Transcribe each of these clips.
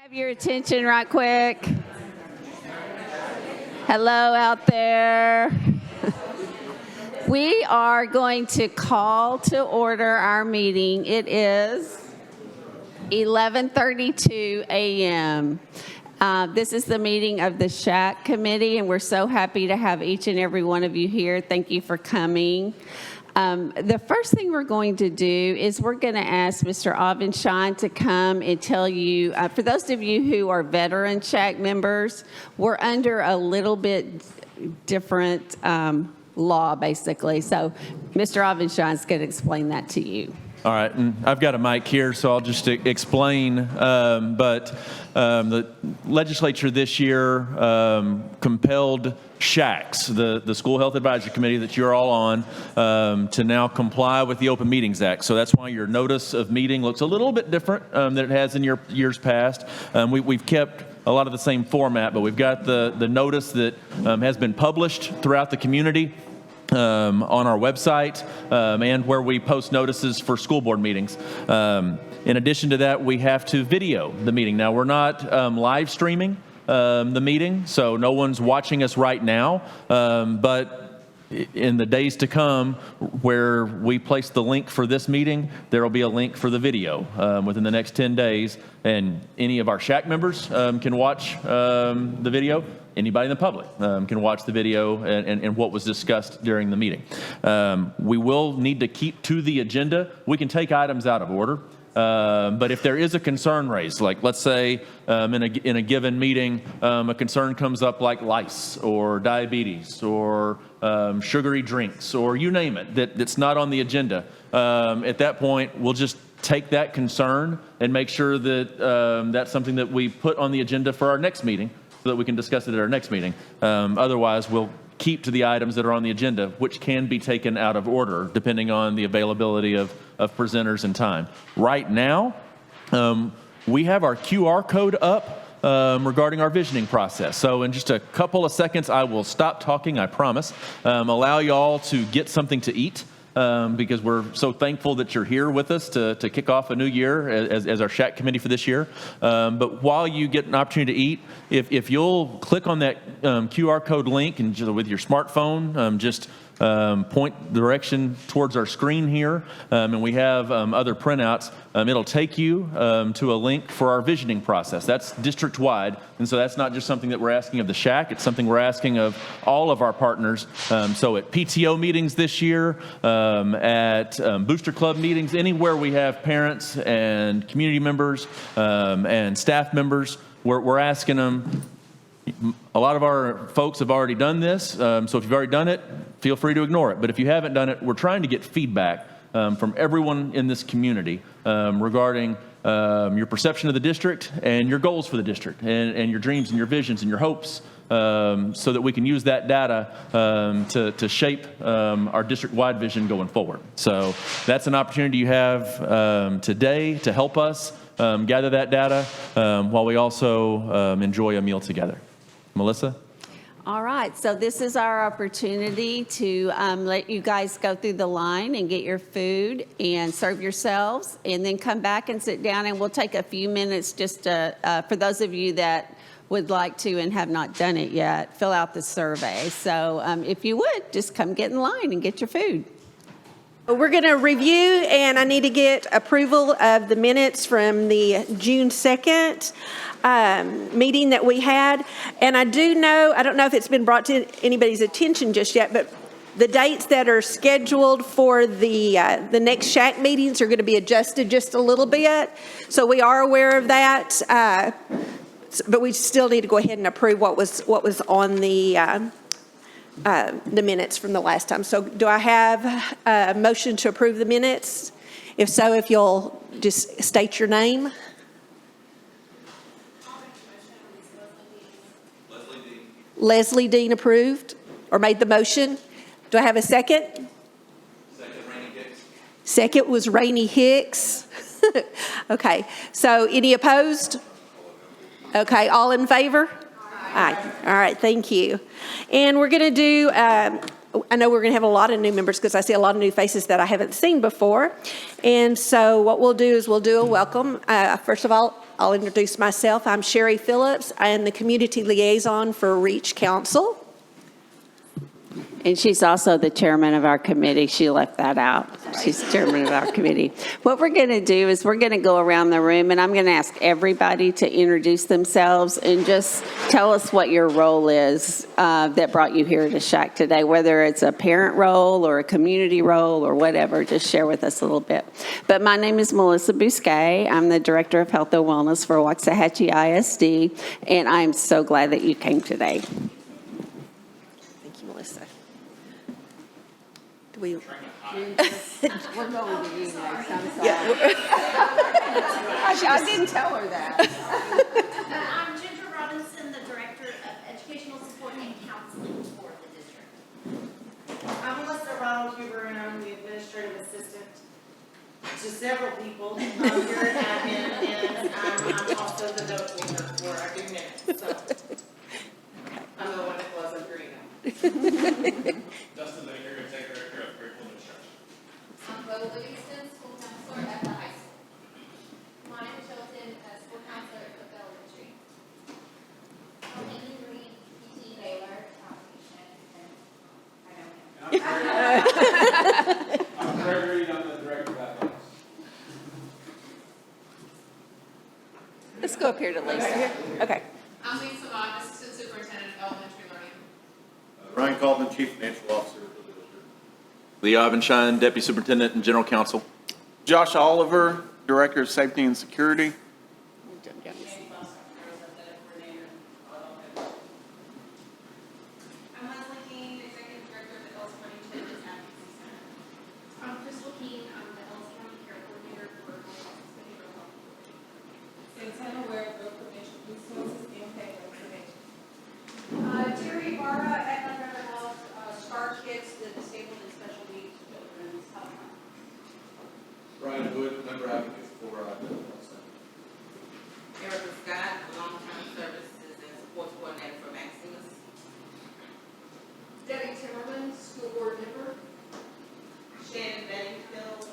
Have your attention right quick. Hello out there. We are going to call to order our meeting. It is 11:32 a.m. This is the meeting of the SHAC committee, and we're so happy to have each and every one of you here. Thank you for coming. The first thing we're going to do is we're going to ask Mr. Avenshaw to come and tell you, for those of you who are veteran SHAC members, we're under a little bit different law, basically. So Mr. Avenshaw is going to explain that to you. All right, and I've got a mic here, so I'll just explain. The legislature this year compelled SHACs, the School Health Advisory Committee that you're all on, to now comply with the Open Meetings Act. So that's why your notice of meeting looks a little bit different than it has in your years past. We've kept a lot of the same format, but we've got the notice that has been published throughout the community. On our website and where we post notices for school board meetings. In addition to that, we have to video the meeting. Now, we're not live streaming the meeting, so no one's watching us right now, but in the days to come, where we place the link for this meeting, there will be a link for the video within the next 10 days, and any of our SHAC members can watch the video. Anybody in the public can watch the video and what was discussed during the meeting. We will need to keep to the agenda. We can take items out of order. But if there is a concern raised, like let's say in a given meeting, a concern comes up like lice or diabetes or sugary drinks or you name it, that's not on the agenda, at that point, we'll just take that concern and make sure that that's something that we put on the agenda for our next meeting so that we can discuss it at our next meeting. Otherwise, we'll keep to the items that are on the agenda, which can be taken out of order depending on the availability of presenters and time. Right now, we have our QR code up regarding our visioning process. So in just a couple of seconds, I will stop talking, I promise. Allow y'all to get something to eat. Because we're so thankful that you're here with us to kick off a new year as our SHAC committee for this year. But while you get an opportunity to eat, if you'll click on that QR code link and just with your smartphone, just point the direction towards our screen here, and we have other printouts. It'll take you to a link for our visioning process. That's district-wide, and so that's not just something that we're asking of the SHAC, it's something we're asking of all of our partners. So at PTO meetings this year, at Booster Club meetings, anywhere we have parents and community members and staff members, we're asking them. A lot of our folks have already done this, so if you've already done it, feel free to ignore it. But if you haven't done it, we're trying to get feedback from everyone in this community regarding your perception of the district and your goals for the district and your dreams and your visions and your hopes, so that we can use that data to shape our district-wide vision going forward. So that's an opportunity you have today to help us gather that data while we also enjoy a meal together. Melissa? All right, so this is our opportunity to let you guys go through the line and get your food and serve yourselves, and then come back and sit down, and we'll take a few minutes just to, for those of you that would like to and have not done it yet, fill out the survey. So if you would, just come get in line and get your food. We're going to review, and I need to get approval of the minutes from the June 2nd meeting that we had. And I don't know if it's been brought to anybody's attention just yet, but the dates that are scheduled for the next SHAC meetings are going to be adjusted just a little bit. So we are aware of that, but we still need to go ahead and approve what was on the minutes from the last time. So do I have a motion to approve the minutes? If so, if you'll just state your name. Leslie Dean approved or made the motion. Do I have a second? Second, Rainey Hicks. Second was Rainey Hicks. Okay, so any opposed? Okay, all in favor? Aye. All right, thank you. And we're going to do, I know we're going to have a lot of new members because I see a lot of new faces that I haven't seen before. And so what we'll do is we'll do a welcome. First of all, I'll introduce myself. I'm Sherry Phillips. I am the Community Liaison for Reach Council. And she's also the chairman of our committee. She left that out. She's chairman of our committee. What we're going to do is we're going to go around the room, and I'm going to ask everybody to introduce themselves and just tell us what your role is that brought you here to SHAC today, whether it's a parent role or a community role or whatever. Just share with us a little bit. But my name is Melissa Bousquet. I'm the Director of Health and Wellness for Waxahachie ISD, and I'm so glad that you came today. Thank you, Melissa. We're going to you next. I'm sorry. Yeah. I didn't tell her that. I'm Ginger Robinson, the Director of Educational Support and Counseling for the district. I'm Melissa Ronald-Huber, and I'm the Administrative Assistant to several people here at admin, and I'm also the note taker for every minute, so I'm the one that closes green. Justin Baker, Executive Director of Curriculum Instruction. I'm Bo Livingston, School Counselor at the high school. Monica Chilton, School Counselor at Cook Elementary. Amy Reed, PT Baylor, I'm Gregory, I'm the Director of Athletics. Let's go up here to Lisa. Okay. I'm Lisa Vaughn, Assistant Superintendent of Elementary Learning. Ryan Kaufman, Chief Financial Officer of the district. Lee Ivanshine, Deputy Superintendent and General Counsel. Josh Oliver, Director of Safety and Security. I'm Leslie King, Executive Director of the Ellis County Children's Advocacy Center. I'm Crystal King, I'm the Ellis County Care Coordinator for Behavioral Health. Santana Ware, Drug Prevention Resources and Payroll Prevention. Terry Barra at Underground Health, STAR Kids, the Disabled and Special Needs Children's Helpline. Brian Wood, Member Advocate for Mental Health Center. Erica Scott, Long-Term Services and Support Coordinator for Maximus. Debbie Timmerman, School Board Member. Shannon Bedingfield,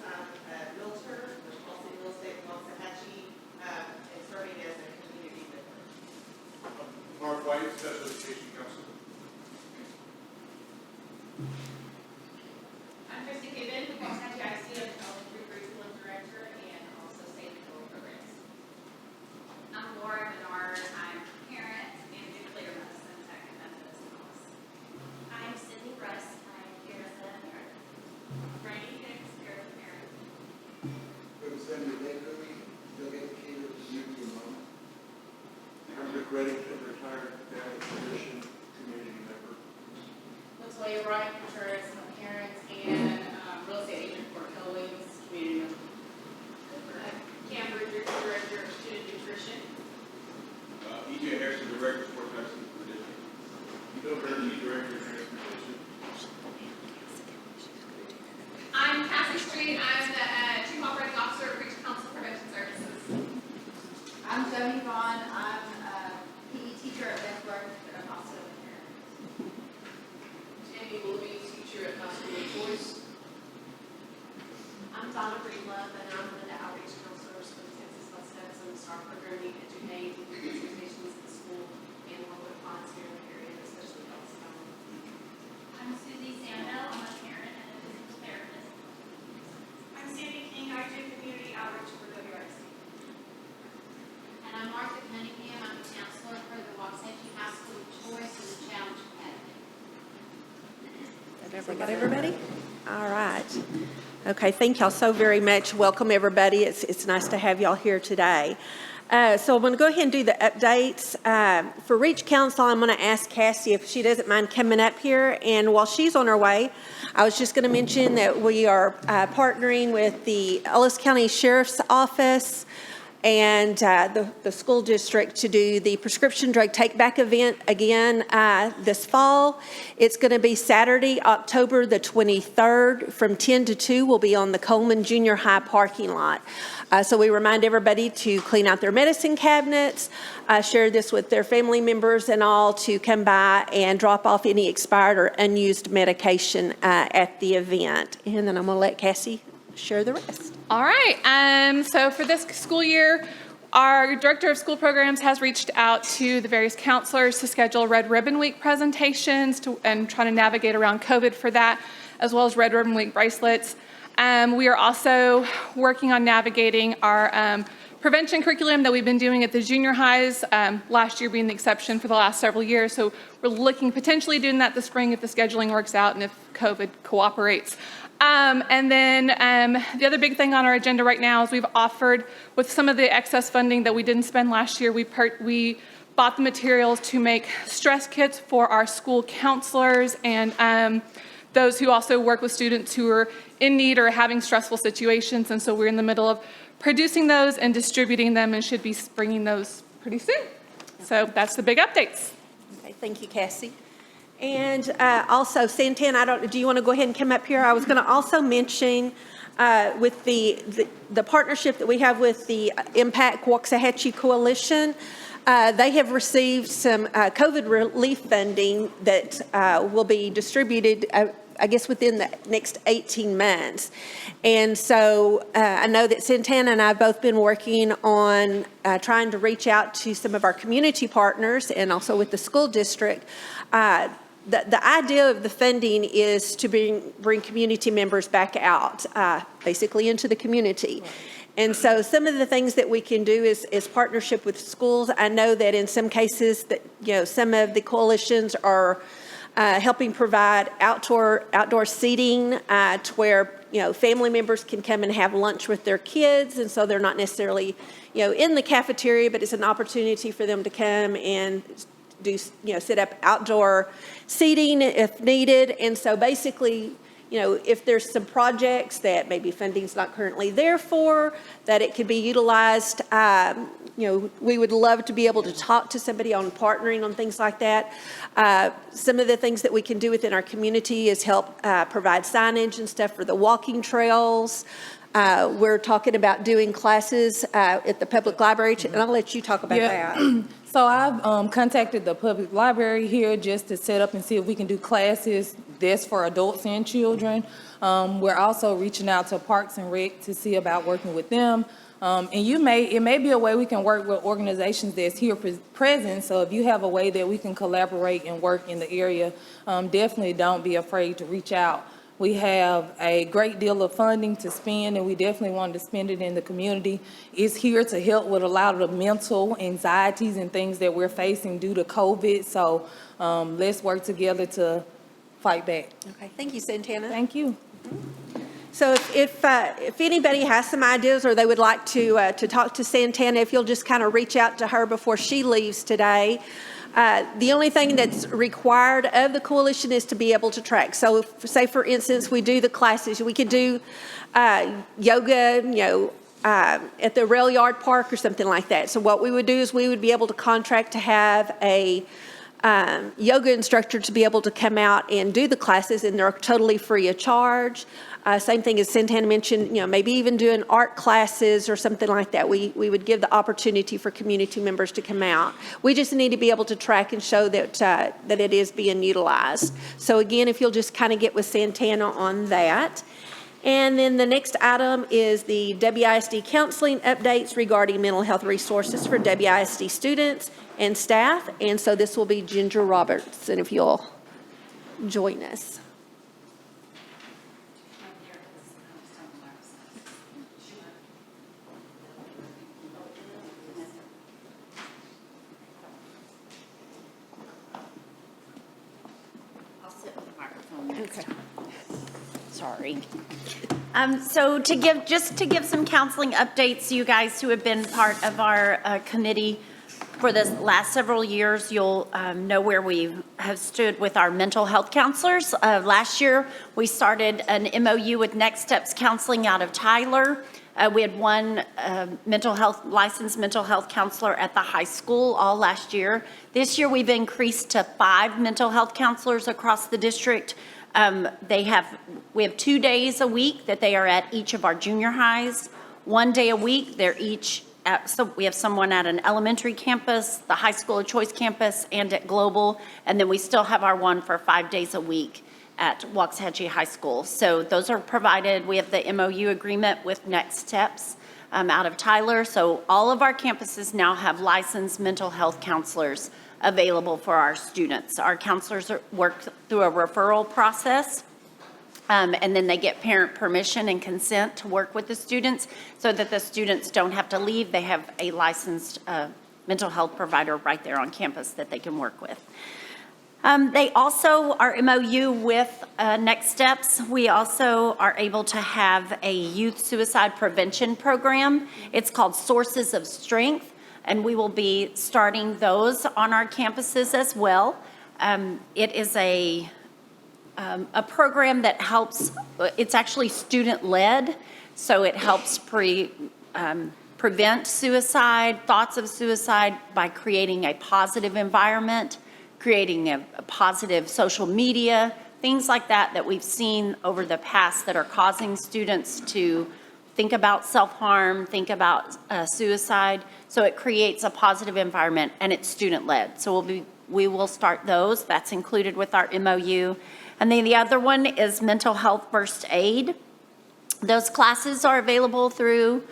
Realtor, with Policy Real Estate, Waxahachie, and serving as a community member. Mark White, Special Education Counselor. I'm Christy Gibbon, Waxahachie ISD Elementary Curriculum Director and also State and Federal Programs. I'm Laura Menard, I'm a parent and nuclear medicine tech at Methodist House. I'm Cindy Russ, I'm here as a parent. Brandy Hicks, here as a parent. Representative Baker, Drug Educator, Community Mom. I'm Rick Reddington, retired family physician, community member. Latoya Bryant Contreras, I'm a parent and real estate agent for Keller Williams, community member. Cam Bridger, Director of Student Nutrition. E.J. Harrison, Director of Sports Medicine for the district. Bill Burton, Director of Transportation. I'm Cassie Street, I'm the Chief Operating Officer of Reach Council Prevention Services. I'm Joni Vaughn, I'm a PE teacher at Bethlehem, but I'm also a parent. Jamie Willoughby, teacher at High School of Choice. I'm Donna Breedlove, and I'm one of the outreach counselors for the Texas Bus Steps and the STAR program to educate presentations at the school and public clients here in the area, especially Ellis County. I'm Susie Sando, I'm a parent and a physical therapist. I'm Sandy King, I do community outreach for WRC. And I'm Martha Cunningham, I'm a counselor for the Waxahachie High School of Choice and the Challenge Academy. Got everybody? All right. Okay, thank y'all so very much. Welcome, everybody. It's nice to have y'all here today. So I'm going to go ahead and do the updates. For Reach Council, I'm going to ask Cassie if she doesn't mind coming up here. And while she's on her way, I was just going to mention that we are partnering with the Ellis County Sheriff's Office and the school district to do the prescription drug take-back event again this fall. It's going to be Saturday, October the 23rd from 10 to 2. We'll be on the Coleman Junior High parking lot. So we remind everybody to clean out their medicine cabinets, share this with their family members and all, to come by and drop off any expired or unused medication at the event. And then I'm going to let Cassie share the rest. All right, so for this school year, Our Director of School Programs has reached out to the various counselors to schedule Red Ribbon Week presentations and trying to navigate around COVID for that, as well as Red Ribbon Week bracelets. We are also working on navigating our prevention curriculum that we've been doing at the junior highs, last year being the exception for the last several years. So we're looking potentially doing that this spring if the scheduling works out and if COVID cooperates. And then the other big thing on our agenda right now is we've offered, with some of the excess funding that we didn't spend last year, we bought the materials to make stress kits for our school counselors and those who also work with students who are in need or having stressful situations. And so we're in the middle of producing those and distributing them and should be bringing those pretty soon. So that's the big updates. Okay, thank you, Cassie. And also, Santana, do you want to go ahead and come up here? I was going to also mention with the partnership that we have with the Impact Waxahachie Coalition, they have received some COVID relief funding that will be distributed, I guess, within the next 18 months. And so I know that Santana and I have both been working on trying to reach out to some of our community partners and also with the school district. The idea of the funding is to bring community members back out, basically into the community. And so some of the things that we can do is partnership with schools. I know that in some cases that, some of the coalitions are helping provide outdoor seating to where, family members can come and have lunch with their kids. And so they're not necessarily, in the cafeteria, but it's an opportunity for them to come and do, set up outdoor seating if needed. And so basically, if there's some projects that maybe funding's not currently there for, that it could be utilized, we would love to be able to talk to somebody on partnering on things like that. Some of the things that we can do within our community is help provide signage and stuff for the walking trails. We're talking about doing classes at the public library, and I'll let you talk about that. So I've contacted the public library here just to set up and see if we can do classes that's for adults and children. We're also reaching out to Parks and Rec to see about working with them. And it may be a way we can work with organizations that's here present. So if you have a way that we can collaborate and work in the area, definitely don't be afraid to reach out. We have a great deal of funding to spend, and we definitely wanted to spend it in the community. It's here to help with a lot of the mental anxieties and things that we're facing due to COVID. So let's work together to fight back. Okay, thank you, Santana. Thank you. So if anybody has some ideas or they would like to talk to Santana, if you'll just kind of reach out to her before she leaves today. The only thing that's required of the coalition is to be able to track. So say, for instance, we do the classes. We could do yoga, at the rail yard park or something like that. So what we would do is we would be able to contract to have a yoga instructor to be able to come out and do the classes, and they're totally free of charge. Same thing as Santana mentioned, maybe even doing art classes or something like that. We would give the opportunity for community members to come out. We just need to be able to track and show that it is being utilized. So again, if you'll just kind of get with Santana on that. And then the next item is the WISD counseling updates regarding mental health resources for WISD students and staff. And so this will be Ginger Roberts, and if you'll join us. Okay. Sorry. So to give some counseling updates, you guys who have been part of our committee for the last several years, you'll know where we have stood with our mental health counselors. Last year, we started an MOU with Next Steps Counseling out of Tyler. We had one licensed mental health counselor at the high school all last year. This year, we've increased to 5 mental health counselors across the district. We have 2 days a week that they are at each of our junior highs. 1 day a week, they're each so we have someone at an elementary campus, the high school of choice campus, and at Global. And then we still have our one for 5 days a week at Waxahachie High School. So those are provided. We have the MOU agreement with Next Steps. out of Tyler. So all of our campuses now have licensed mental health counselors available for our students. Our counselors work through a referral process. And then they get parent permission and consent to work with the students so that the students don't have to leave. They have a licensed mental health provider right there on campus that they can work with. They also are MOU with Next Steps. We also are able to have a youth suicide prevention program. It's called Sources of Strength, and we will be starting those on our campuses as well. It is a program that helps, it's actually student-led, so it helps prevent suicide, thoughts of suicide, by creating a positive environment, creating a positive social media, things like that that we've seen over the past that are causing students to think about self-harm, think about suicide. So it creates a positive environment, and it's student-led. So we will start those. That's included with our MOU. And then the other one is mental health first aid. Those classes are available through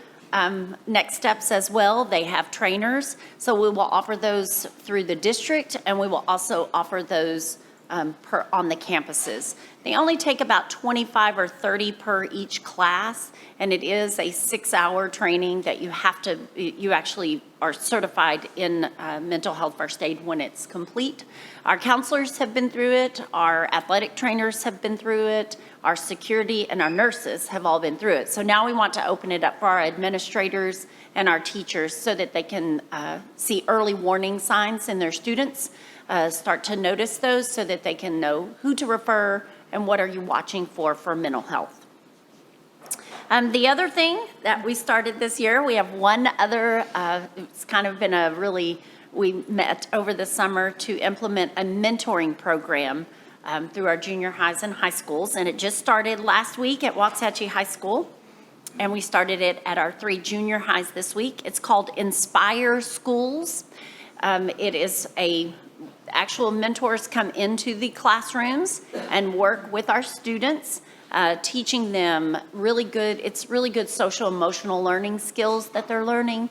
Next Steps as well. They have trainers. So we will offer those through the district, and we will also offer those on the campuses. They only take about 25 or 30 per each class, and it is a 6-hour training that you actually are certified in mental health first aid when it's complete. Our counselors have been through it, our athletic trainers have been through it, our security and our nurses have all been through it. So now we want to open it up for our administrators and our teachers so that they can see early warning signs in their students, start to notice those so that they can know who to refer and what are you watching for mental health. The other thing that we started this year, we have one other, it's kind of been we met over the summer to implement a mentoring program through our junior highs and high schools, and it just started last week at Waxahachie High School, and we started it at our 3 junior highs this week. It's called Inspire Schools. It is actual mentors come into the classrooms and work with our students, teaching them really good social emotional learning skills that they're learning,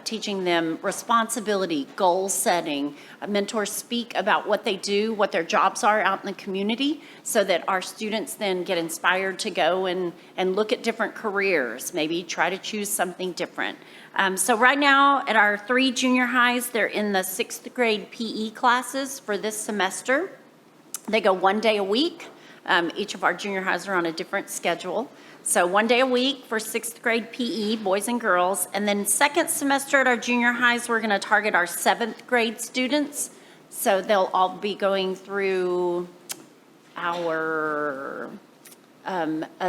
teaching them responsibility, goal setting. Mentors speak about what they do, what their jobs are out in the community, so that our students then get inspired to go and look at different careers, maybe try to choose something different. So right now at our 3 junior highs, they're in the 6th grade PE classes for this semester. They go 1 day a week. Each of our junior highs are on a different schedule. So 1 day a week for 6th grade PE, boys and girls. And then second semester at our junior highs, we're going to target our 7th grade students. So they'll all be going through our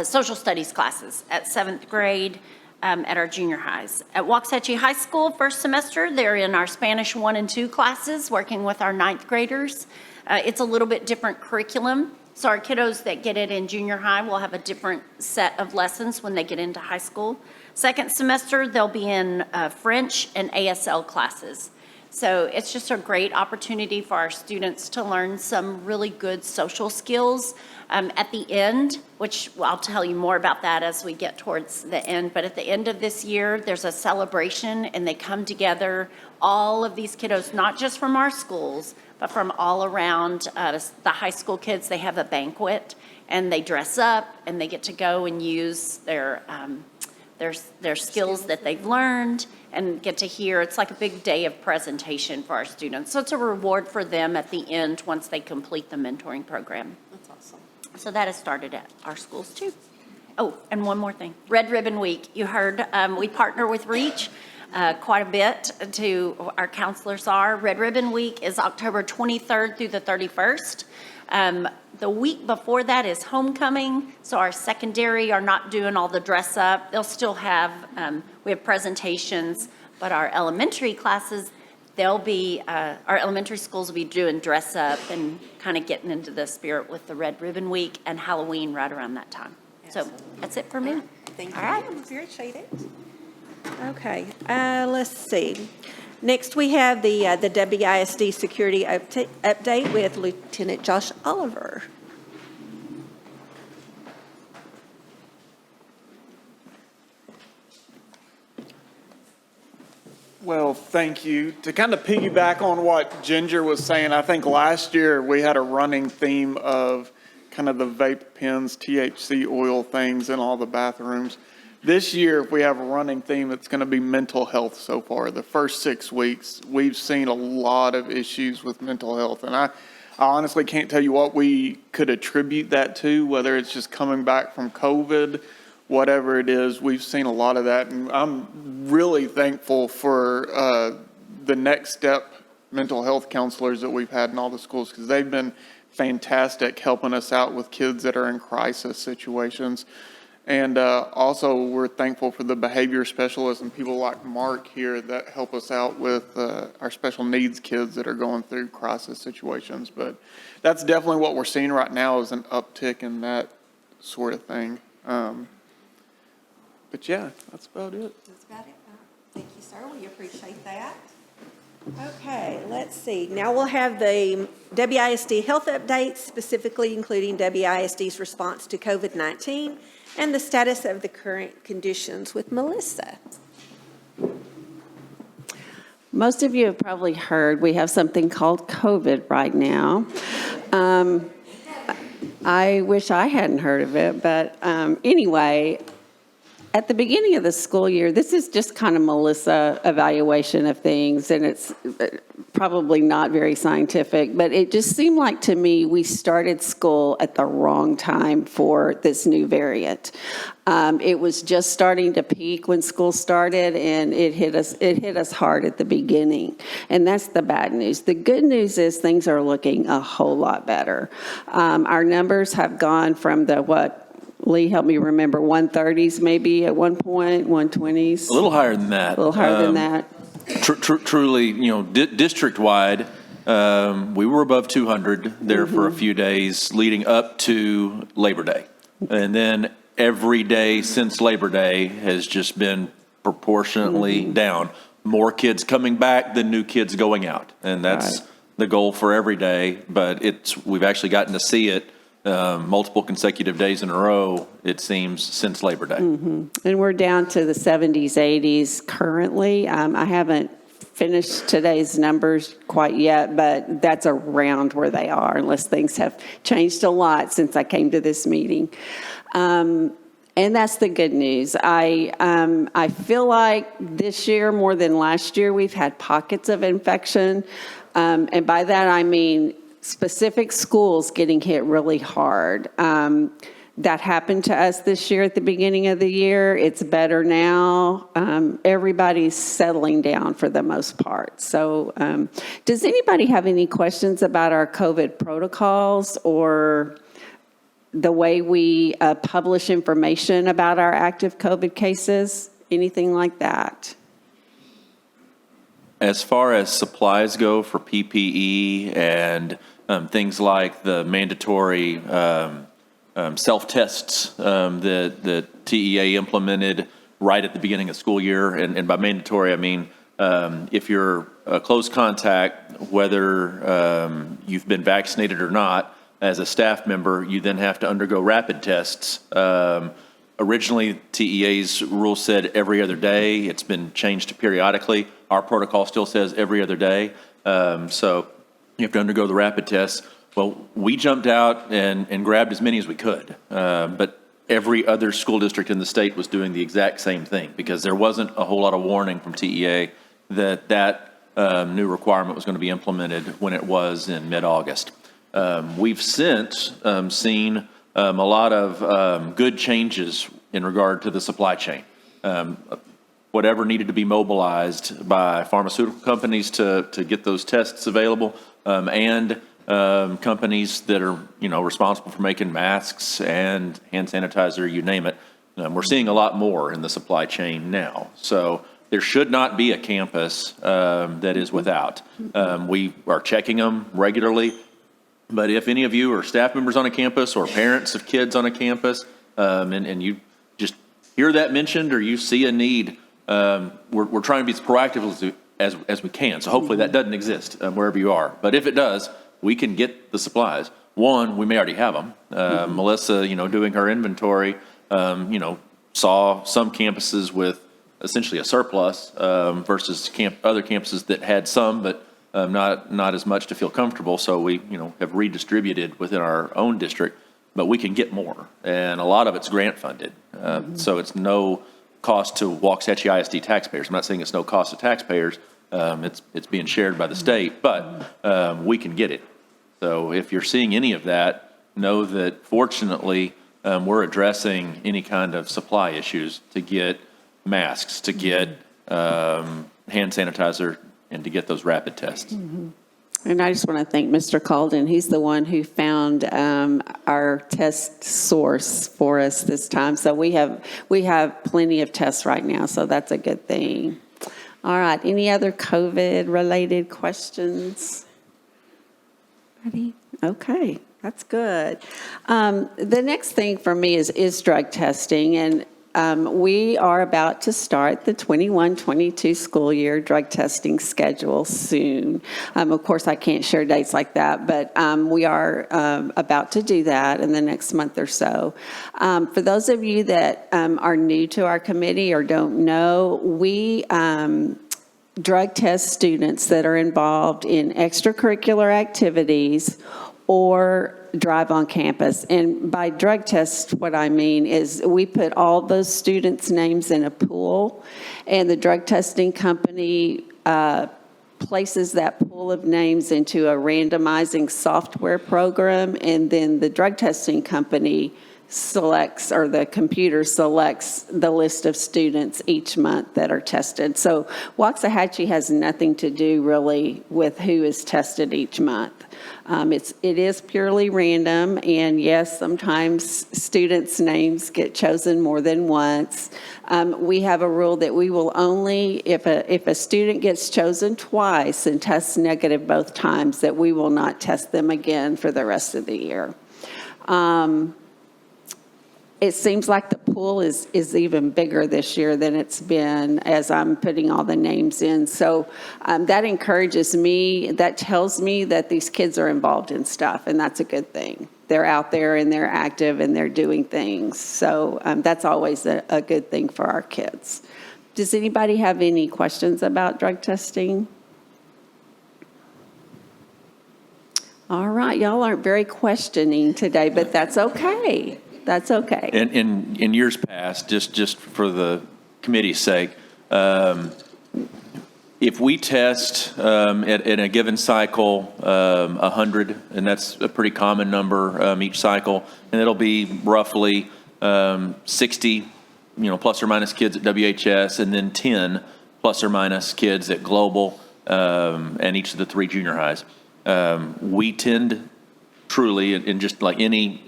social studies classes at 7th grade at our junior highs. At Waxahachie High School, first semester, they're in our Spanish 1 and 2 classes, working with our 9th graders. It's a little bit different curriculum. So our kiddos that get it in junior high will have a different set of lessons when they get into high school. Second semester, they'll be in French and ASL classes. So it's just a great opportunity for our students to learn some really good social skills. At the end, which I'll tell you more about that as we get towards the end, but at the end of this year, there's a celebration and they come together, all of these kiddos, not just from our schools, but from all around the high school kids. They have a banquet and they dress up and they get to go and use their skills that they've learned and get to hear. It's like a big day of presentation for our students. So it's a reward for them at the end once they complete the mentoring program. That's awesome. So that has started at our schools too. Oh, and one more thing. Red Ribbon Week. You heard we partner with REACH quite a bit to our counselors are. Red Ribbon Week is October 23rd through the 31st. The week before that is homecoming, so our secondary are not doing all the dress up. They'll still have, we have presentations, but our elementary classes, our elementary schools will be doing dress up and kind of getting into the spirit with the Red Ribbon Week and Halloween right around that time. So that's it for me. Thank All right. you. Appreciate it. Okay, let's see. Next, we have the WISD security update with Lieutenant Josh Oliver. Well, thank you. To kind of piggyback on what Ginger was saying, I think last year we had a running theme of kind of the vape pens, THC oil things in all the bathrooms. This year, we have a running theme, it's going to be mental health so far. The first 6 weeks, we've seen a lot of issues with mental health. And I honestly can't tell you what we could attribute that to, whether it's just coming back from COVID, whatever it is. We've seen a lot of that. And I'm really thankful for the Next Step mental health counselors that we've had in all the schools, because they've been fantastic helping us out with kids that are in crisis situations. And also, we're thankful for the behavior specialists and people like Mark here that help us out with our special needs kids that are going through crisis situations. But that's definitely what we're seeing right now, is an uptick in that sort of thing. But yeah, that's about it. That's about it. Thank you, sir. We appreciate that. Okay, let's see. Now we'll have the WISD health updates, specifically including WISD's response to COVID-19 and the status of the current conditions with Melissa. Most of you have probably heard we have something called COVID right now. I wish I hadn't heard of it, but anyway, at the beginning of the school year, this is just kind of Melissa evaluation of things, and it's probably not very scientific, but it just seemed like to me we started school at the wrong time for this new variant. It was just starting to peak when school started, and it hit us hard at the beginning, and that's the bad news. The good news is things are looking a whole lot better. Our numbers have gone from the Lee, help me remember, 130s maybe at one point, 120s? A little higher than that. A little higher than that. Truly, district-wide, we were above 200 there for a few days leading up to Labor Day. And then every day since Labor Day has just been proportionately down. More kids coming back than new kids going out. And that's the goal for every day, but we've actually gotten to see it multiple consecutive days in a row, it seems, since Labor Day. And we're down to the 70s, 80s currently. I haven't finished today's numbers quite yet, but that's around where they are, unless things have changed a lot since I came to this meeting. And that's the good news. I feel like this year, more than last year, we've had pockets of infection. And by that, I mean specific schools getting hit really hard. That happened to us this year at the beginning of the year. It's better now. Everybody's settling down for the most part. So does anybody have any questions about our COVID protocols or the way we publish information about our active COVID cases? Anything like that? As far as supplies go for PPE and things like the mandatory self-tests that TEA implemented right at the beginning of school year, and by mandatory I mean if you're a close contact, whether you've been vaccinated or not, as a staff member, you then have to undergo rapid tests. Originally, TEA's rule said every other day. It's been changed to periodically. Our protocol still says every other day. So you have to undergo the rapid tests. Well, we jumped out and grabbed as many as we could. But every other school district in the state was doing the exact same thing because there wasn't a whole lot of warning from TEA that new requirement was going to be implemented when it was in mid-August. We've since seen a lot of good changes in regard to the supply chain. Whatever needed to be mobilized by pharmaceutical companies to get those tests available, and companies that are responsible for making masks and hand sanitizer, you name it. We're seeing a lot more in the supply chain now. So there should not be a campus that is without. We are checking them regularly. But if any of you are staff members on a campus or parents of kids on a campus, and you just hear that mentioned or you see a need, we're trying to be as proactive as we can. So hopefully that doesn't exist wherever you are. But if it does, we can get the supplies. One, we may already have them. Melissa, doing her inventory, saw some campuses with essentially a surplus versus other campuses that had some, but not as much to feel comfortable. So we, have redistributed within our own district, but we can get more. And a lot of it's grant funded. So it's no cost to Waxahachie ISD taxpayers. I'm not saying it's no cost to taxpayers. It's being shared by the state, but we can get it. So if you're seeing any of that, know that fortunately we're addressing any kind of supply issues to get masks, to get hand sanitizer, and to get those rapid tests. And I just want to thank Mr. Calden. He's the one who found our test source for us this time. So we have plenty of tests right now, so that's a good thing. All right, any other COVID-related questions? Ready? Okay, that's good. The next thing for me is drug testing, and we are about to start the 21-22 school year drug testing schedule soon. Of course, I can't share dates like that, but we are about to do that in the next month or so. For those of you that are new to our committee or don't know, we drug test students that are involved in extracurricular activities or drive on campus. And by drug test, what I mean is we put all those students' names in a pool, and the drug testing company places that pool of names into a randomizing software program, and then the drug testing company selects, or the computer selects, the list of students each month that are tested. So Waxahachie has nothing to do really with who is tested each month. It is purely random, and yes, sometimes students' names get chosen more than once. We have a rule that we will only, if a student gets chosen twice and tests negative both times, that we will not test them again for the rest of the year. It seems like the pool is even bigger this year than it's been as I'm putting all the names in. So that encourages me. That tells me that these kids are involved in stuff, and that's a good thing. They're out there and they're active and they're doing things. So that's always a good thing for our kids. Does anybody have any questions about drug testing? All right, y'all aren't very questioning today, but that's okay. That's okay. In years past, just for the committee's sake, if we test in a given cycle 100, and that's a pretty common number each cycle, and it'll be roughly 60, plus or minus kids at WHS, and then 10 plus or minus kids at Global and each of the 3 junior highs. We tend truly, and just like any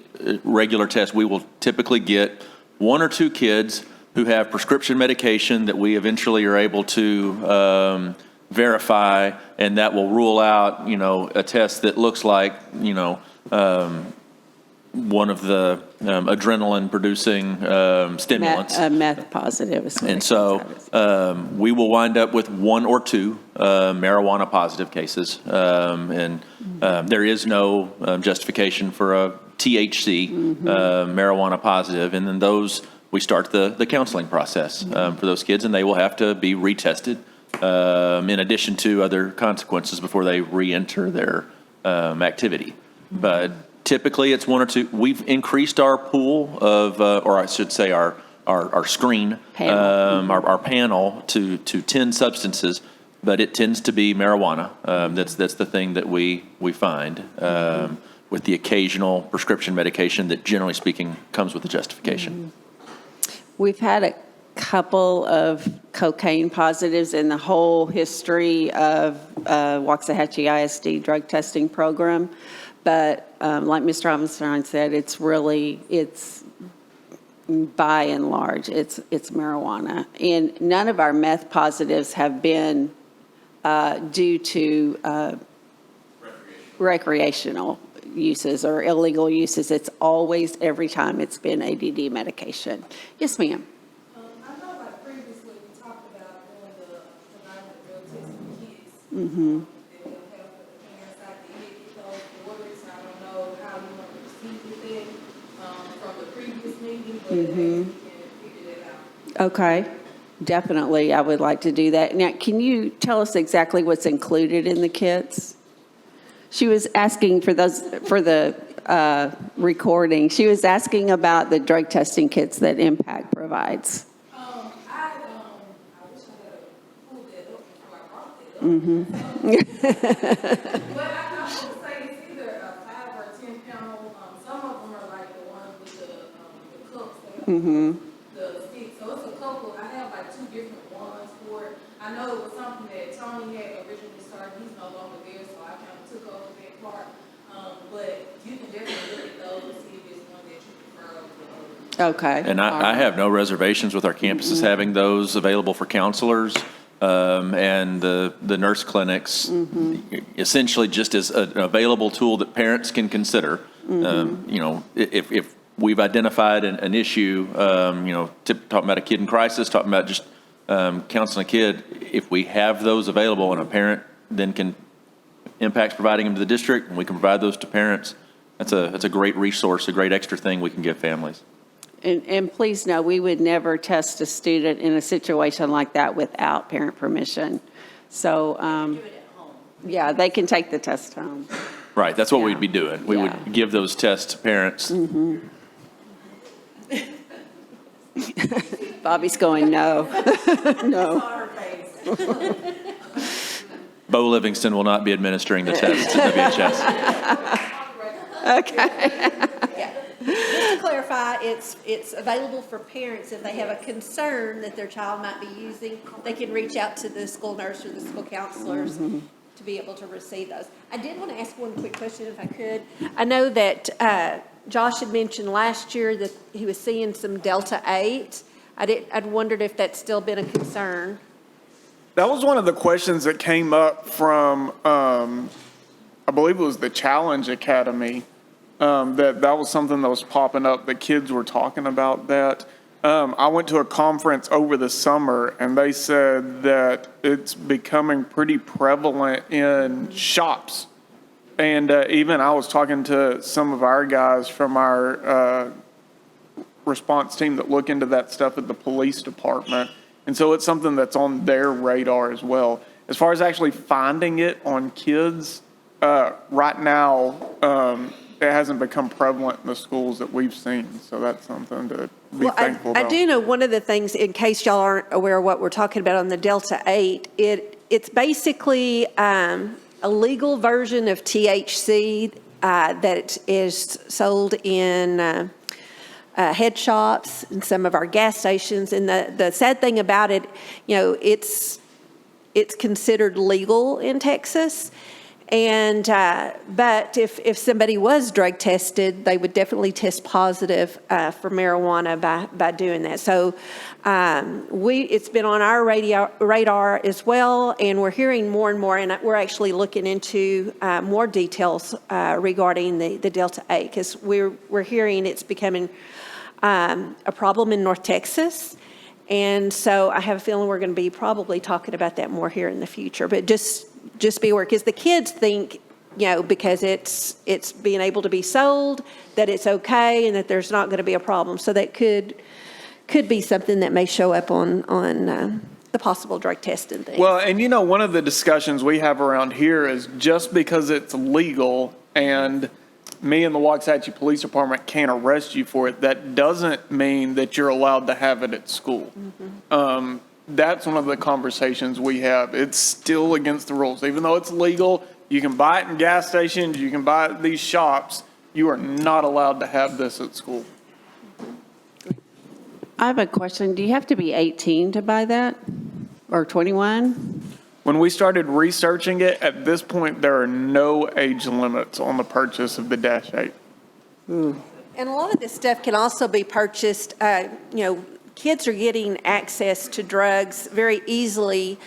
regular test, we will typically get 1 or 2 kids who have prescription medication that we eventually are able to verify, and that will rule out, a test that looks like, one of the adrenaline-producing stimulants. Meth positive. And so we will wind up with 1 or 2 marijuana positive cases, and there is no justification for a THC marijuana positive, and then those we start the counseling process for those kids, and they will have to be retested in addition to other consequences before they re-enter their activity. But typically it's 1 or 2. We've increased our pool of, or I should say our screen, panel. Our panel to 10 substances, but it tends to be marijuana. That's the thing that we find, with the occasional prescription medication that, generally speaking, comes with a justification. We've had a couple of cocaine positives in the whole history of Waxahachie ISD drug testing program. But like Mr. Robinson said, it's by and large, it's marijuana. And none of our meth positives have been due to recreational uses or illegal uses. It's always, every time, it's been ADD medication. Yes, ma'am. I know like previously we talked about doing the tonight drug test for kids. Mm-hmm. They will have the parents out there get those orders. I don't know how you want to proceed with it from the previous meeting, but maybe we can figure that out. Okay. Definitely, I would like to do that. Now, can you tell us exactly what's included in the kits? She was asking for the recording. She was asking about the drug testing kits that Impact provides. I wish I had pulled that up before I brought that up. But I would say it's either a 5 or 10 panel. Some of them are like the ones with the cups that have the sticks. So it's a couple. I have like 2 different ones for it. I know it was something that Tony had originally started. He's no longer there, so I kind of took over that part. But you can definitely look at those and see if it's one that you prefer over the other. Okay. And I have no reservations with our campuses having those available for counselors and the nurse clinics, essentially just as an available tool that parents can consider. If we've identified an issue, talking about a kid in crisis, talking about just counseling a kid, if we have those available and a parent then can Impact's providing them to the district, and we can provide those to parents, that's a great resource, a great extra thing we can give families. And please know, we would never test a student in a situation like that without parent permission. So, Do it at home. yeah, they can take the test home. Right, that's what Yeah. we'd be doing. We Yeah. would give those tests to parents. Bobby's going, no. No. Saw her face. Bo Livingston will not be administering the tests at WHS. Just to clarify, it's available for parents if they have a concern that their child might be using. They can reach out to the school nurse or the school counselors to be able to receive those. I did want to ask one quick question if I could. I know that Josh had mentioned last year that he was seeing some Delta 8. I'd wondered if that's still been a concern. That was one of the questions that came up from, I believe it was the Challenge Academy, that was something that was popping up, that kids were talking about that. I went to a conference over the summer, and they said that it's becoming pretty prevalent in shops. And even I was talking to some of our guys from our response team that look into that stuff at the police department. And so it's something that's on their radar as well. As far as actually finding it on kids, right now, it hasn't become prevalent in the schools that we've seen. So that's something to be thankful I about. do know one of the things, in case y'all aren't aware of what we're talking about on the Delta 8, it's basically a legal version of THC that is sold in head shops and some of our gas stations. And the sad thing about it, it's considered legal in Texas. And but if somebody was drug tested, they would definitely test positive for marijuana by doing that. So it's been on our radar as well, and we're hearing more and more, and we're actually looking into more details regarding the Delta 8, because we're hearing it's becoming a problem in North Texas. And so I have a feeling we're going to be probably talking about that more here in the future. But just be aware, because the kids think, because it's being able to be sold, that it's okay and that there's not going to be a problem. So that could be something that may show up on the possible drug testing thing. Well, and one of the discussions we have around here is just because it's legal and me and the Waxahachie Police Department can't arrest you for it, that doesn't mean that you're allowed to have it at school. That's one of the conversations we have. It's still against the rules. Even though it's legal, you can buy it in gas stations, you can buy it at these shops, you are not allowed to have this at school. I have a question. Do you have to be 18 to buy that, or 21? When we started researching it, at this point, there are no age limits on the purchase of the Dash 8. And a lot of this stuff can also be purchased, kids are getting access to drugs very easily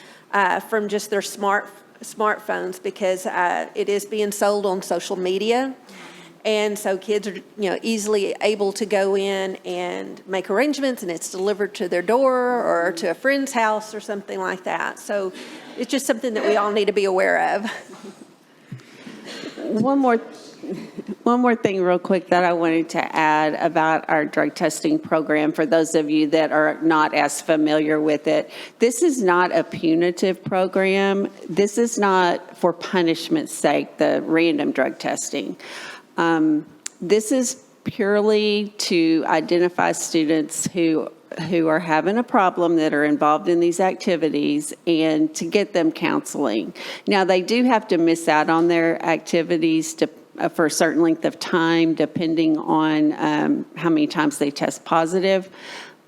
from just their smartphones, because it is being sold on social media. And so kids are, easily able to go in and make arrangements, and it's delivered to their door or to a friend's house or something like that. So it's just something that we all need to be aware of. One One more thing real quick that I wanted to add about our drug testing program for those of you that are not as familiar with it. This is not a punitive program. This is not for punishment's sake, the random drug testing. This is purely to identify students who are having a problem that are involved in these activities and to get them counseling. Now, they do have to miss out on their activities for a certain length of time, depending on how many times they test positive,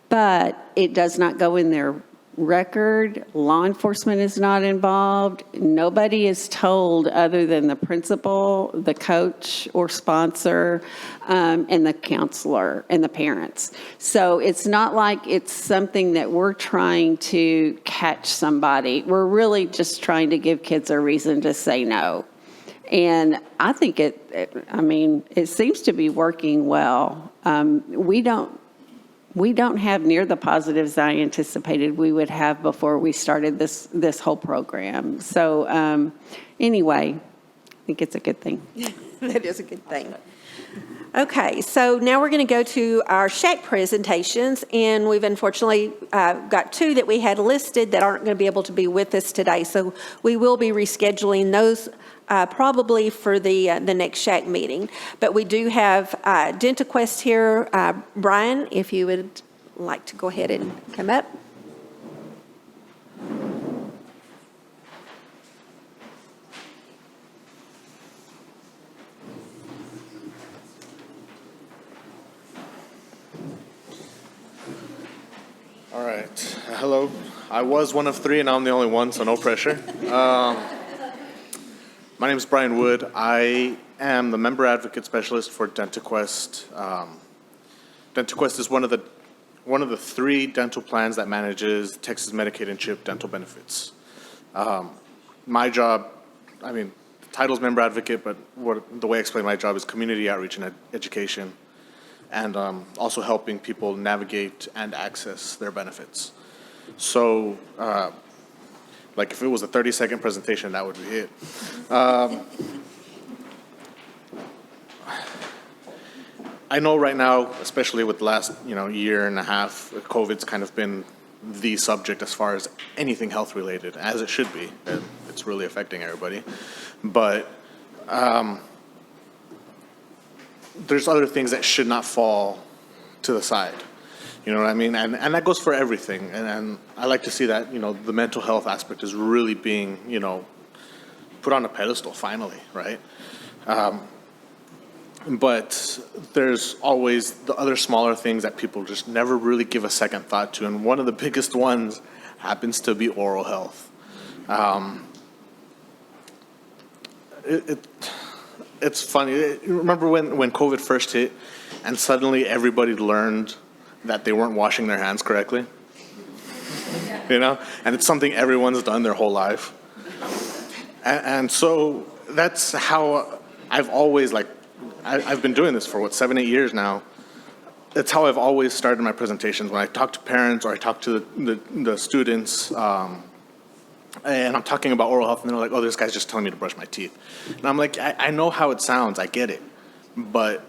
but it does not go in their record. Law enforcement is not involved. Nobody is told other than the principal, the coach or sponsor, and the counselor and the parents. So it's not like it's something that we're trying to catch somebody. We're really just trying to give kids a reason to say no. And I think it seems to be working well. We don't have near the positives I anticipated we would have before we started this whole program. So anyway, I think it's a good thing. That is a good thing. Okay, so now we're going to go to our SHAC presentations, and we've unfortunately got two that we had listed that aren't going to be able to be with us today. So we will be rescheduling those probably for the next SHAC meeting. But we do have DentaQuest here. Brian, if you would like to go ahead and come up. All right. Hello. I was one of three, and now I'm the only one, so no pressure. My name is Brian Wood. I am the member advocate specialist for DentaQuest. DentaQuest is one of the three dental plans that manages Texas Medicaid and CHIP dental benefits. My job, the title's member advocate, but the way I explain my job is community outreach and education, and also helping people navigate and access their benefits. So, like if it was a 30-second presentation, that would be it. I know right now, especially with the last year and a half, COVID's kind of been the subject as far as anything health related, as it should be. It's really affecting everybody. But there's other things that should not fall to the side. You know what I mean? And that goes for everything. And I like to see that, the mental health aspect is really being, put on a pedestal finally, right? But there's always the other smaller things that people just never really give a second thought to. And one of the biggest ones happens to be oral health. It's funny. Remember when COVID first hit and suddenly everybody learned that they weren't washing their hands correctly? And it's something everyone's done their whole life. And so that's how I've always, I've been doing this for 7-8 years now. That's how I've always started my presentations. When I talk to parents or I talk to the students, and I'm talking about oral health, and they're like, oh, this guy's just telling me to brush my teeth. And I'm like, I know how it sounds, I get it, but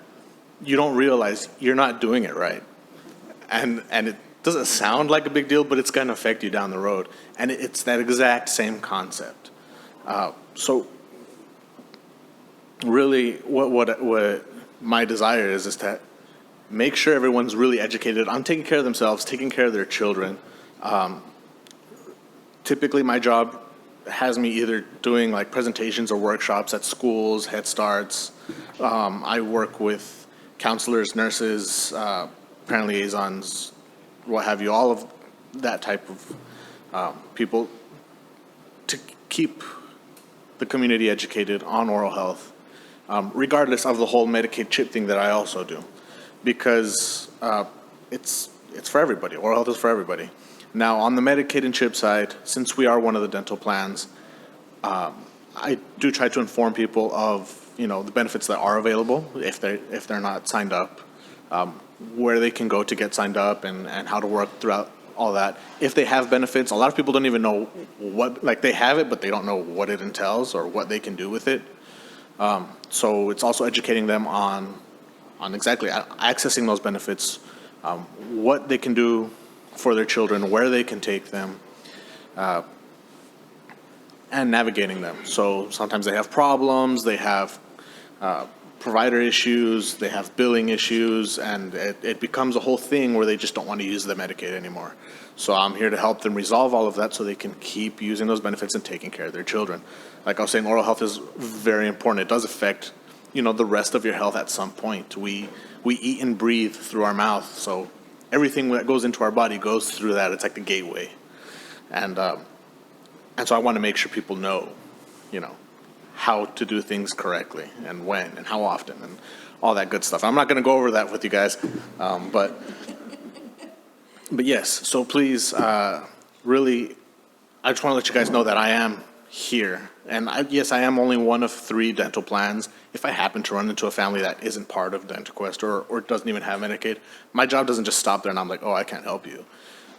you don't realize you're not doing it right. And it doesn't sound like a big deal, but it's going to affect you down the road. And it's that exact same concept. So really what my desire is to make sure everyone's really educated on taking care of themselves, taking care of their children. Typically my job has me either doing presentations or workshops at schools, Head Starts. I work with counselors, nurses, parent liaisons, what have you, all of that type of people to keep the community educated on oral health, regardless of the whole Medicaid CHIP thing that I also do, because it's for everybody. Oral health is for everybody. Now, on the Medicaid and CHIP side, since we are one of the dental plans, I do try to inform people of the benefits that are available if they're not signed up, where they can go to get signed up, and how to work throughout all that. If they have benefits, a lot of people don't even know what, they have it, but they don't know what it entails or what they can do with it. So it's also educating them on exactly accessing those benefits, what they can do for their children, where they can take them, and navigating them. So sometimes they have problems, they have provider issues, they have billing issues, and it becomes a whole thing where they just don't want to use the Medicaid anymore. So I'm here to help them resolve all of that so they can keep using those benefits and taking care of their children. Like I was saying, oral health is very important. It does affect, the rest of your health at some point. We eat and breathe through our mouth, so everything that goes into our body goes through that. It's like the gateway. And so I want to make sure people know, how to do things correctly and when and how often and all that good stuff. I'm not going to go over that with you guys, but yes, so please, really, I just want to let you guys know that I am here. And yes, I am only one of 3 dental plans. If I happen to run into a family that isn't part of DentaQuest or doesn't even have Medicaid, my job doesn't just stop there and I'm like, oh, I can't help you.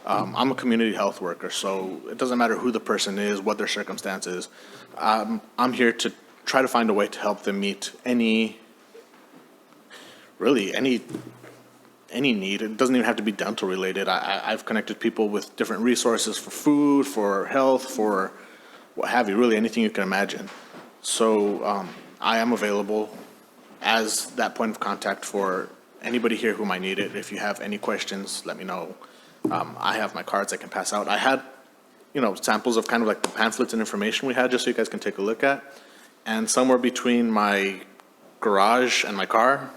I'm a community health worker, so it doesn't matter who the person is, what their circumstance is. I'm here to try to find a way to help them meet any need. It doesn't even have to be dental related. I've connected people with different resources for food, for health, for what have you, really anything you can imagine. So I am available as that point of contact for anybody here who might need it. If you have any questions, let me know. I have my cards I can pass out. I had, samples of kind of like the pamphlets and information we had just so you guys can take a look at. And somewhere between my garage and my car,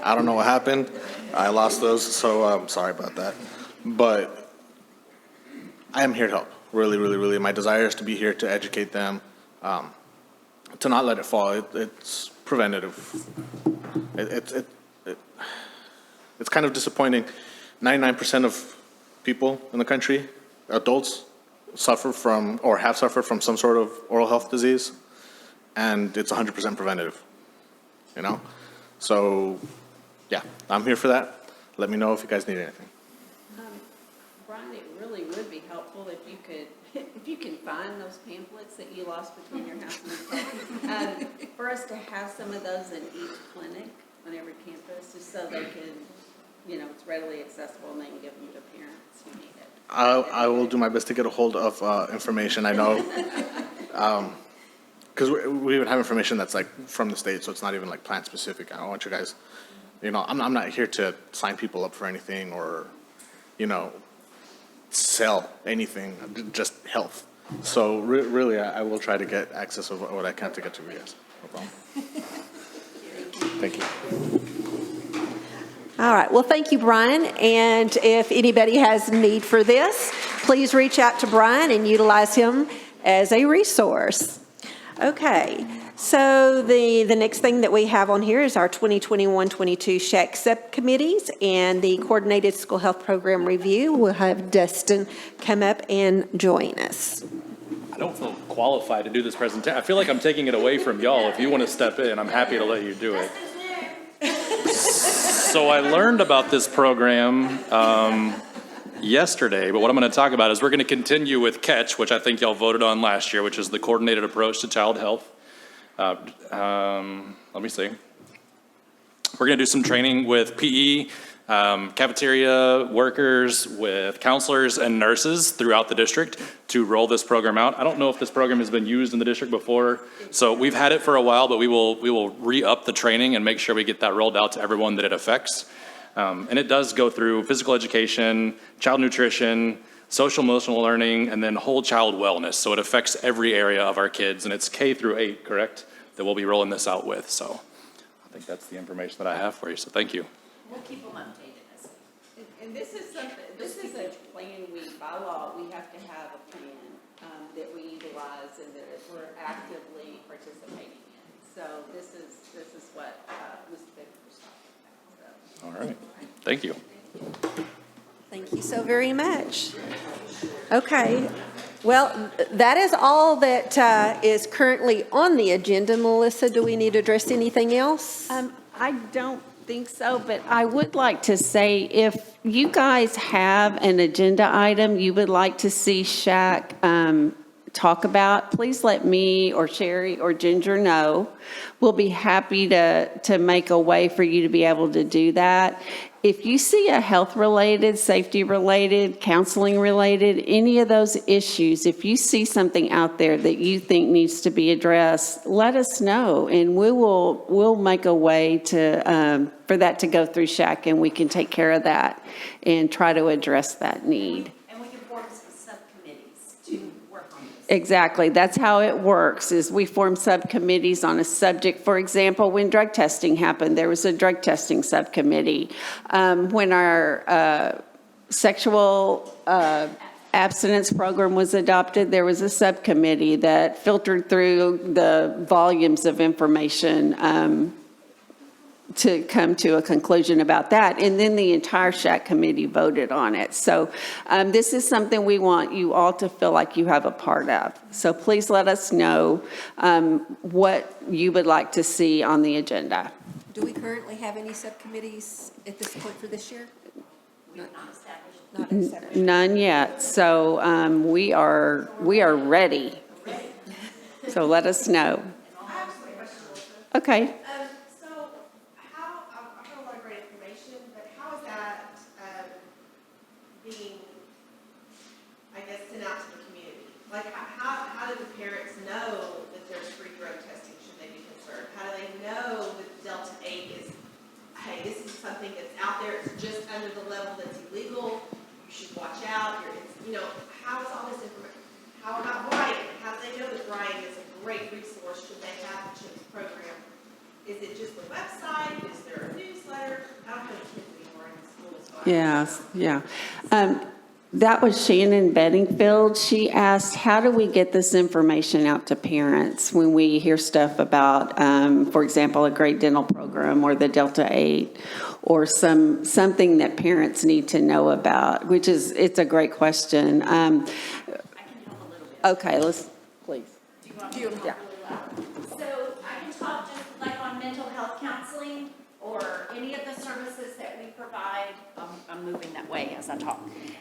I don't know what happened. I lost those, so I'm sorry about that. But I am here to help. Really, really, really. My desire is to be here to educate them, to not let it fall. It's preventative. It's kind of disappointing. 99% of people in the country, adults, suffer from or have suffered from some sort of oral health disease, and it's 100% preventative, So, yeah, I'm here for that. Let me know if you guys need anything. Brian, it really would be helpful if you can find those pamphlets that you lost between your house and the car, for us to have some of those in each clinic on every campus, just so they can, it's readily accessible and they can give them to parents who need it. I will do my best to get a hold of information. I know, because we would have information that's like from the state, so it's not even like plan specific. I don't want you guys, I'm not here to sign people up for anything or, sell anything, just health. So really, I will try to get access of what I can to get to you guys. No problem. Thank you. All right, well, thank you, Brian. And if anybody has need for this, please reach out to Brian and utilize him as a resource. Okay, so the next thing that we have on here is our 2021-22 SHAC subcommittees and the Coordinated School Health Program Review. We'll have Dustin come up and join us. I don't feel qualified to do this presentation. I feel like I'm taking it away from y'all. If you want to step in, I'm happy to let you do it. So I learned about this program yesterday, but what I'm going to talk about is we're going to continue with CATCH, which I think y'all voted on last year, which is the Coordinated Approach to Child Health. Let me see. We're going to do some training with PE, cafeteria workers, with counselors and nurses throughout the district to roll this program out. I don't know if this program has been used in the district before, so we've had it for a while, but we will re-up the training and make sure we get that rolled out to everyone that it affects. And it does go through physical education, child nutrition, social emotional learning, and then whole child wellness. So it affects every area of our kids, and it's K through 8, correct? That we'll be rolling this out with. So I think that's the information that I have for you. So thank you. We'll keep them updated. And this is a plan by law, we have to have a plan that we utilize and that we're actively participating in. So this is what Mr. Baker was talking about. All right. Thank you. Thank you so very much. Okay. Well, that is all that is currently on the agenda. Melissa, do we need to address anything else? I don't think so, but I would like to say if you guys have an agenda item you would like to see SHAC talk about, please let me or Sherry or Ginger know. We'll be happy to make a way for you to be able to do that. If you see a health-related, safety-related, counseling-related, any of those issues, if you see something out there that you think needs to be addressed, let us know, and we'll make a way to for that to go through SHAC, and we can take care of that and try to address that need. And we can form some subcommittees to work on this. Exactly. That's how it works, is we form subcommittees on a subject. For example, when drug testing happened, there was a drug testing subcommittee. When our sexual abstinence program was adopted, there was a subcommittee that filtered through the volumes of information to come to a conclusion about that. And then the entire SHAC committee voted on it. So this is something we want you all to feel like you have a part of. So please let us know what you would like to see on the agenda. Do we currently have any subcommittees at this point for this year? Not established. None yet. So we are ready. So let us know. Okay. So how, I have a lot of great information, but how is that being, I guess, sent out to the community? Like, how do the parents know that there's free drug testing, should they be concerned? How do they know that Delta 8 is, hey, this is something that's out there, it's just under the level that's illegal, you should watch out, how is all this information? How about writing? How do they know that writing is a great resource should they have the CHIPS program? Is it just the website? Is there a newsletter? I don't have kids anymore in school, so Yeah. That was Shannon Bedingfield. She asked, how do we get this information out to parents when we hear stuff about, for example, a great dental program or the Delta 8 or something that parents need to know about, it's a great question. I can help a little bit. Okay, please. Do you want me to talk really loud? So I can talk just like on mental health counseling or any of the services that we provide. I'm moving that way as I talk.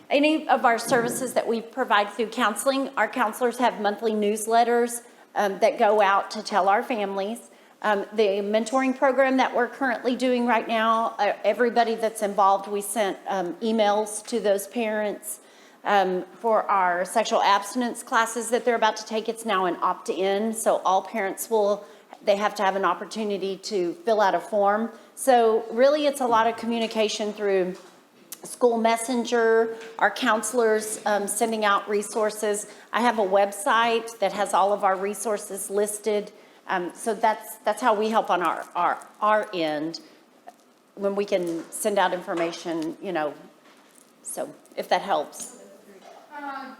Any of our services that we provide through counseling, our counselors have monthly newsletters that go out to tell our families. The mentoring program that we're currently doing right now, everybody that's involved, we sent emails to those parents. For our sexual abstinence classes that they're about to take, it's now an opt-in, so all parents they have to have an opportunity to fill out a form. So really it's a lot of communication through school messenger, our counselors sending out resources. I have a website that has all of our resources listed. So that's how we help on our end when we can send out information, so if that helps. I'm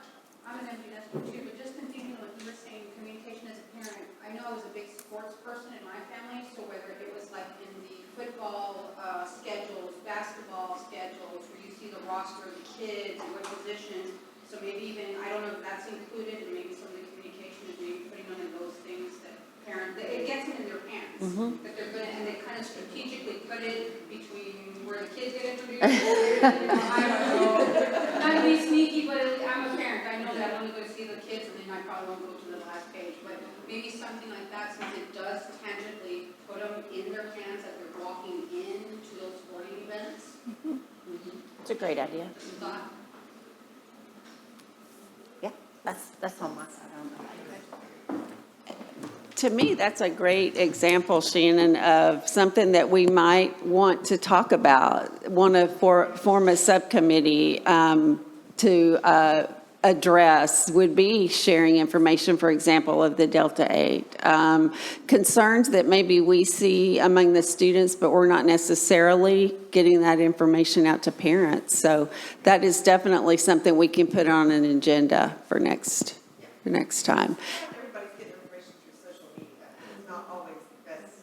an empty nester too, but just in thinking what you were saying, communication as a parent, I know I was a big sports person in my family, so whether it was like in the football schedules, basketball schedules, where you see the roster of the kids and what positions, so maybe even, I don't know if that's included, and maybe some of the communication is maybe putting on in those things that parents, it gets them in their hands, that they're good, and they kind of strategically put it between where the kids get introduced, I don't know, not to be sneaky, but I'm a parent, I know that I'm only going to see the kids, and then I probably won't go to the last page, but maybe something like that, since it does tangibly put them in their hands as they're walking into those sporting events. It's a great idea. Thought? Yeah, that's on my side. I don't know. To me, that's a great example, Shannon, of something that we might want to talk about, want to form a subcommittee to address would be sharing information, for example, of the Delta 8. Concerns that maybe we see among the students, but we're not necessarily getting that information out to parents. So that is definitely something we can put on an agenda for next time. everybody's getting information through social media. It's not always the best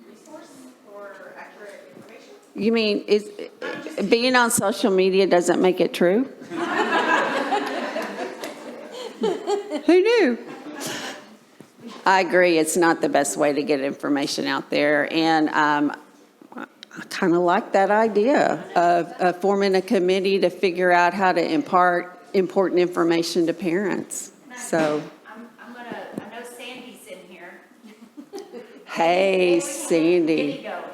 resource for accurate information. You mean, being on social media doesn't make it true? Who knew? I agree, it's not the best way to get information out there, and I kind of like that idea of forming a committee to figure out how to impart important information to parents. So, I'm Hey, Sandy. go.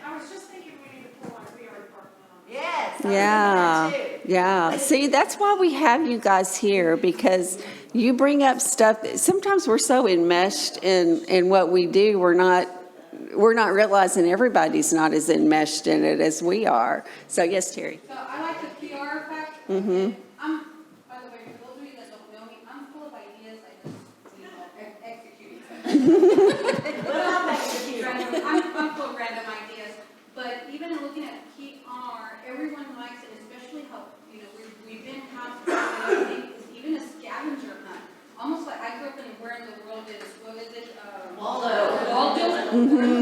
I was just thinking we need to pull our VR department on. Yes. Yeah. See, that's why we have you guys here, because you bring up stuff. Sometimes we're so enmeshed in what we do, we're not realizing everybody's not as enmeshed in it as we are. So yes, Terry. So I like the PR fact. Mm-hmm. By the way, for those of you that don't know me, I'm full of ideas. I just, execute. I'm full of random ideas. But even in looking at PR, everyone likes it, especially how, we've been constantly, even a scavenger hunt. Almost like I grew up in where in the world is, what is it? Waldo. Waldo.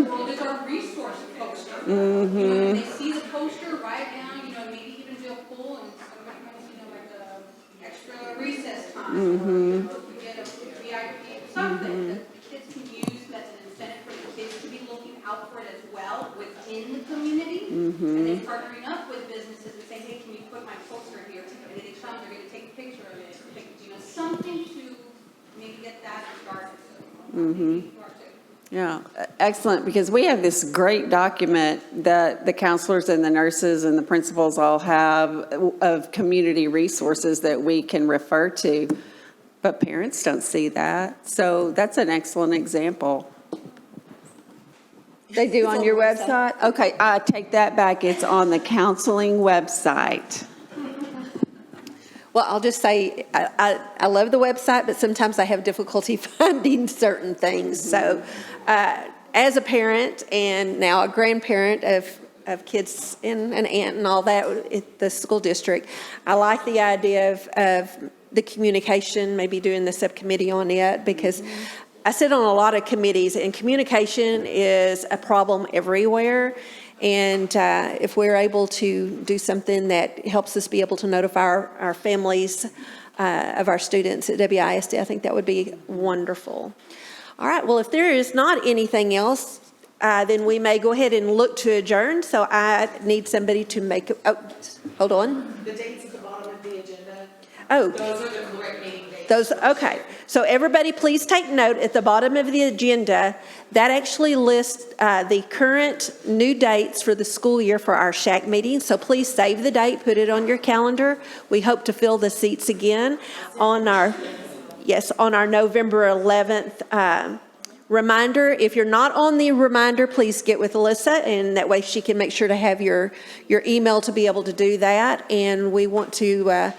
World is our resource poster. When they see the poster, write down, maybe even do a poll and somebody wants, like a extra recess time. Or we get a VIP, something that the kids can use that's an incentive for the kids to be looking out for it as well within the community. And then partnering up with businesses and saying, hey, can you put my poster here? And they come, they're going to take a picture of it. Something to maybe get that started. Yeah, excellent, because we have this great document that the counselors and the nurses and the principals all have of community resources that we can refer to, but parents don't see that. So that's an excellent example. They do on your website? Okay, I take that back. It's on the counseling website. Well, I'll just say, I love the website, but sometimes I have difficulty finding certain things. So as a parent and now a grandparent of kids and an aunt and all that at the school district, I like the idea of the communication, maybe doing the subcommittee on it, because I sit on a lot of committees, and communication is a problem everywhere. And if we're able to do something that helps us be able to notify our families of our students at WISD, I think that would be wonderful. All right, well, if there is not anything else, then we may go ahead and look to adjourn. So I need somebody to make, hold on. The dates at the bottom of the agenda, Oh. those are the correct meeting dates. Okay. So everybody please take note at the bottom of the agenda, that actually lists the current new dates for the school year for our SHAC meeting. So please save the date, put it on your calendar. We hope to fill the seats again on our November 11th reminder. If you're not on the reminder, please get with Alyssa, and that way she can make sure to have your email to be able to do that. And we want to,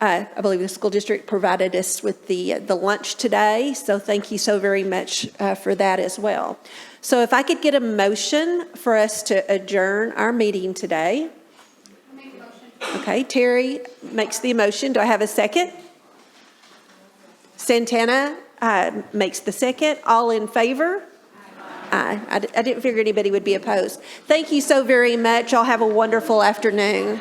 I believe the school district provided us with the lunch today, so thank you so very much for that as well. So if I could get a motion for us to adjourn our meeting today. I'll make a motion. Okay, Terry makes the motion. Do I have a second? Santana makes the second. All in favor? Aye. I didn't figure anybody would be opposed. Thank you so very much. Y'all have a wonderful afternoon.